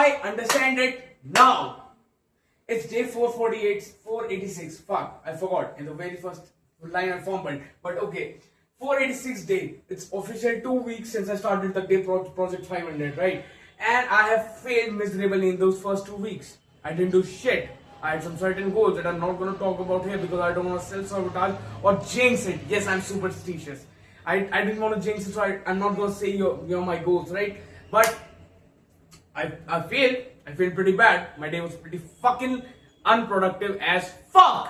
I understand it now. It's day 448, 486. Fuck, I forgot in the very first line I formed. But okay, 486 day. It's official 2 weeks since I started the day project 500, right? And I have failed miserably in those first 2 weeks. I didn't do shit. I had some certain goals that I'm not going to talk about here because I don't want to self-sabotage or jinx it. Yes, I'm superstitious. I didn't want to jinx it, so I'm not going to say you're my goals, right? But I failed. I failed pretty bad. My day was pretty fucking unproductive as fuck.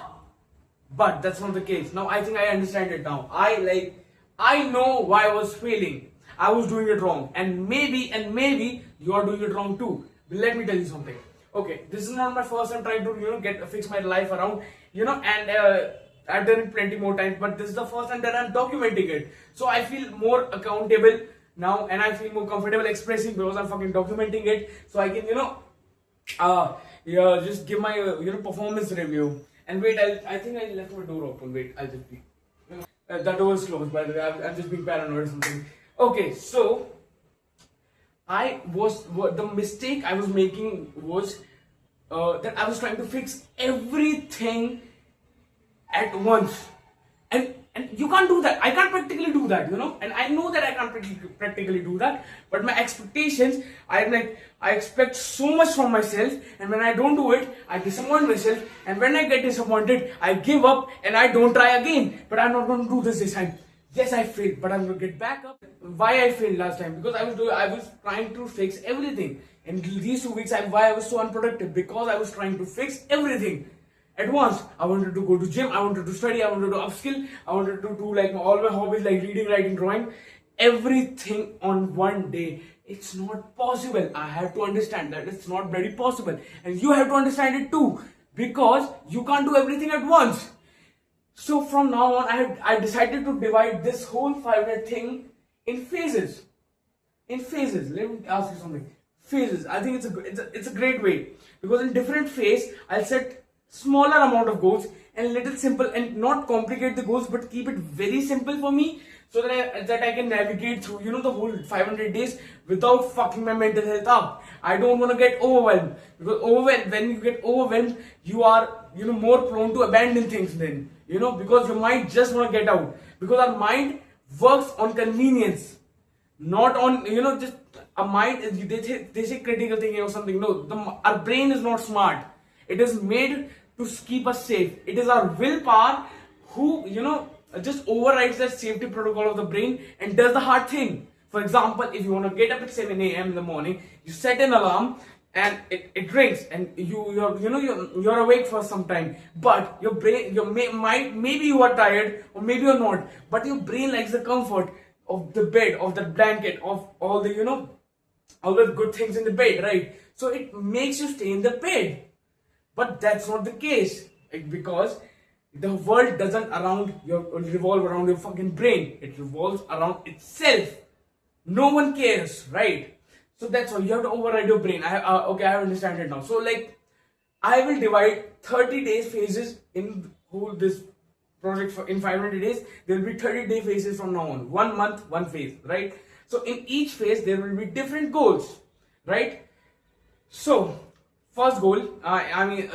But that's not the case. Now I think I understand it now. I know why I was failing. I was doing it wrong. And maybe you are doing it wrong too. But let me tell you something. Okay, this is not my first time trying to fix my life around, and I've done it plenty more times, but this is the first time that I'm documenting it. So I feel more accountable now, and I feel more comfortable expressing because I'm fucking documenting it. So I can, just give my performance review. And wait, I think I left my door open. Wait, I'll just be. The door is closed, by the way. I'm just being paranoid or something. Okay, so the mistake I was making was that I was trying to fix everything at once, and you can't do that. I can't practically do that, and I know that I can't practically do that. But my expectations, I expect so much from myself, and when I don't do it, I disappoint myself, and when I get disappointed, I give up and I don't try again. But I'm not going to do this time. Yes, I failed, but I'm going to get back up. Why I failed last time? Because I was trying to fix everything. And these 2 weeks, why I was so unproductive? Because I was trying to fix everything at once. I wanted to go to gym, I wanted to study, I wanted to upskill, I wanted to do all my hobbies like reading, writing, drawing. Everything on one day. It's not possible. I have to understand that it's not very possible. And you have to understand it too. Because you can't do everything at once. So from now on, I decided to divide this whole 500 thing in phases. In phases. Let me ask you something. Phases. I think it's a great way, because in different phase I'll set smaller amount of goals and little simple, and not complicate the goals, but keep it very simple for me, so that I can navigate through the whole 500 days without fucking my mental health up. I don't want to get overwhelmed, because when you get overwhelmed, you are more prone to abandon things then. Because your mind just want to get out, because our mind works on convenience, not on just a mind. They say critical thinking or something. No, our brain is not smart. It is made to keep us safe. It is our willpower who just overrides that safety protocol of the brain and does the hard thing. For example, if you want to get up at 7 a.m. in the morning, you set an alarm and it rings, and you're awake for some time, but your brain, maybe you are tired or maybe you're not, but your brain likes the comfort of the bed, of the blanket, of all the all the good things in the bed, right? So it makes you stay in the bed. But that's not the case, because the world doesn't revolve around your fucking brain. It revolves around itself. No one cares, right? So that's why you have to override your brain. I understand it now. So I will divide 30 days phases in this project in 500 days. There will be 30-day phases from now on. 1 month, one phase, right? So in each phase there will be different goals, right? So first goal,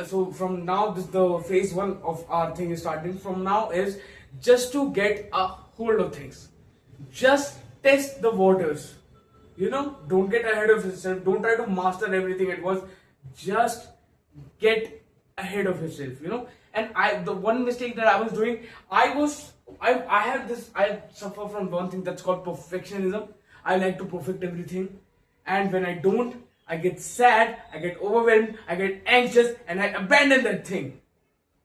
so from now, the phase 1 of our thing is starting. From now is just to get a hold of things. Just test the waters. Don't get ahead of yourself. Don't try to master everything at once. Just get ahead of yourself. And the one mistake that I was doing, I suffer from one thing that's called perfectionism. I like to perfect everything, and when I don't, I get sad, I get overwhelmed, I get anxious, and I abandon that thing,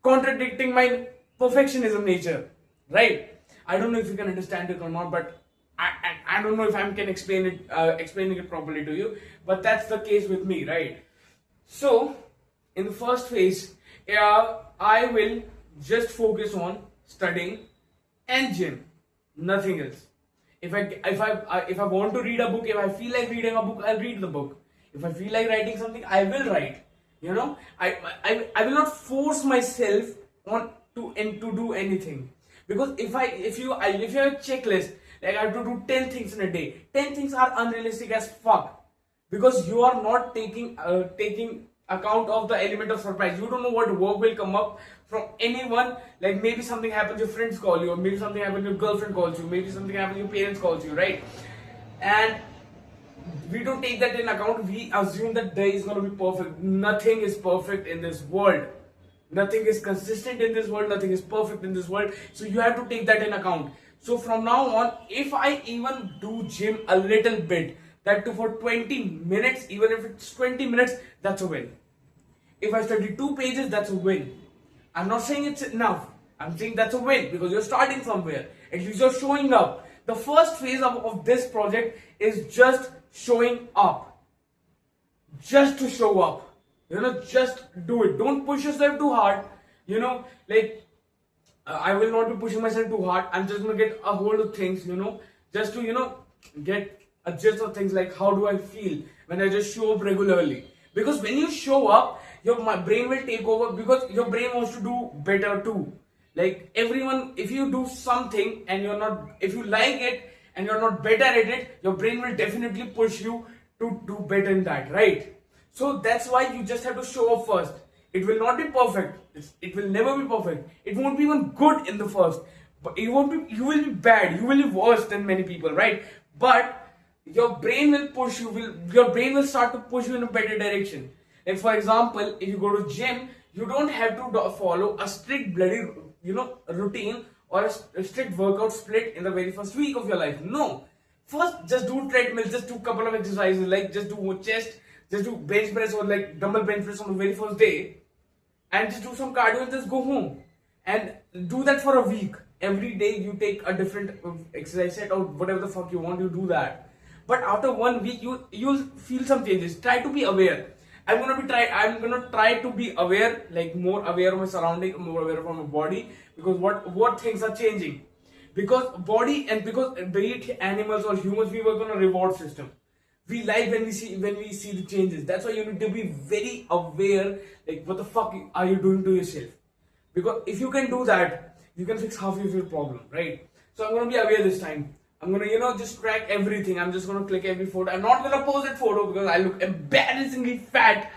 contradicting my perfectionism nature, right? I don't know if you can understand it or not, but I don't know if I can explaining it properly to you, but that's the case with me, right? So in the first phase, I will just focus on studying and gym, nothing else. If I want to read a book, if I feel like reading a book, I'll read the book. If I feel like writing something, I will write. I will not force myself to do anything, because if you have a checklist, like I have to do 10 things in a day, 10 things are unrealistic as fuck. because you are not taking account of the element of surprise. You don't know what work will come up from anyone. Like maybe something happens, your friends call you, or maybe something happens, your girlfriend calls you, maybe something happens, your parents calls you, right? And we don't take that in account. We assume that day is going to be perfect. Nothing is perfect in this world. Nothing is consistent in this world. Nothing is perfect in this world. So you have to take that in account. So from now on, if I even do gym a little bit, that too for 20 minutes, even if it's 20 minutes, that's a win. If I study 2 pages, that's a win. I'm not saying it's enough. I'm saying that's a win because you're starting somewhere. At least you're showing up. The first phase of this project is just showing up. Just to show up. Just do it. Don't push yourself too hard. I will not be pushing myself too hard. I'm just going to get a hold of things, just to, get a gist of things like how do I feel when I just show up regularly. Because when you show up, my brain will take over because your brain wants to do better too. Like everyone, if you do something and if you like it and you're not better at it, your brain will definitely push you to do better in that, right? So that's why you just have to show up first. It will not be perfect. It will never be perfect. It won't be even good in the first. But you will be bad. You will be worse than many people, right? But your brain will push you. Your brain will start to push you in a better direction. Like for example, if you go to gym, you don't have to follow a strict bloody routine or a strict workout split in the very first week of your life. No. First, just do treadmill, just do a couple of exercises, like just do chest, just do bench press or like dumbbell bench press on the very first day, and just do some cardio and just go home. And do that for a week. Every day you take a different exercise set or whatever the fuck you want, you do that. But after 1 week, you'll feel some changes. Try to be aware. I'm gonna try to be aware, like more aware of my surrounding, more aware of my body, because what things are changing. Because be it animals or humans, we work on a reward system. We like when we see the changes. That's why you need to be very aware, like what the fuck are you doing to yourself? Because if you can do that, you can fix half of your problem, right? So I'm gonna be aware this time. I'm gonna just track everything. I'm just gonna click every photo. I'm not gonna post that photo because I look embarrassingly fat.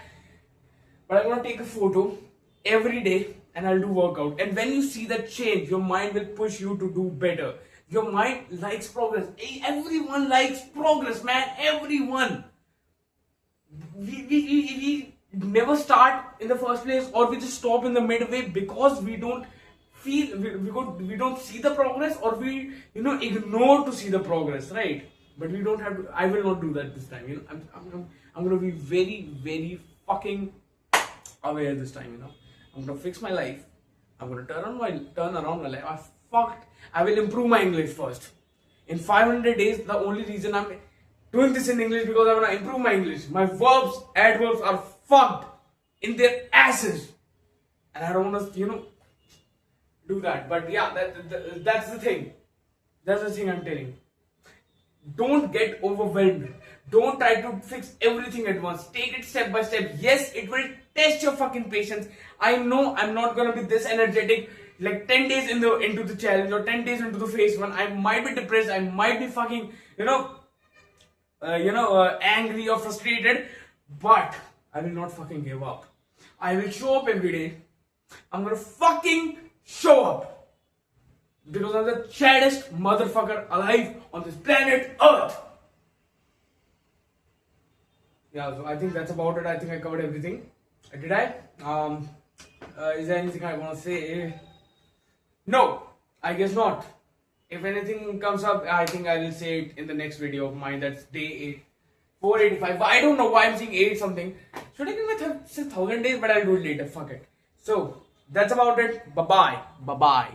But I'm gonna take a photo every day and I'll do workout. And when you see that change, your mind will push you to do better. Your mind likes progress. Everyone likes progress, man. Everyone. We never start in the first place, or we just stop in the midway because we don't feel we don't see the progress, or we ignore to see the progress, right? But we don't have to. I will not do that this time. I'm gonna be very, very fucking aware this time. I'm gonna fix my life. I'm gonna turn around my life. I will improve my English first. In 500 days, the only reason I'm doing this in English because I wanna improve my English. My verbs, adverbs are fucked in their asses, and I don't wanna do that. But yeah, that's the thing. That's the thing I'm telling. Don't get overwhelmed. Don't try to fix everything at once. Take it step by step. Yes, it will test your fucking patience. I know I'm not gonna be this energetic like 10 days into the challenge or 10 days into the phase one. I might be depressed. I might be fucking angry or frustrated. But I will not fucking give up. I will show up every day. I'm gonna fucking show up. Because I'm the chaddest motherfucker alive on this planet Earth. Yeah, so I think that's about it. I think I covered everything. Did I? Is there anything I want to say? No, I guess not. If anything comes up, I think I will say it in the next video of mine. That's day 485. But I don't know why I'm saying 8 something. Should I give it 1,000 days? But I'll do it later. Fuck it. So, that's about it. Bye-bye. Bye-bye.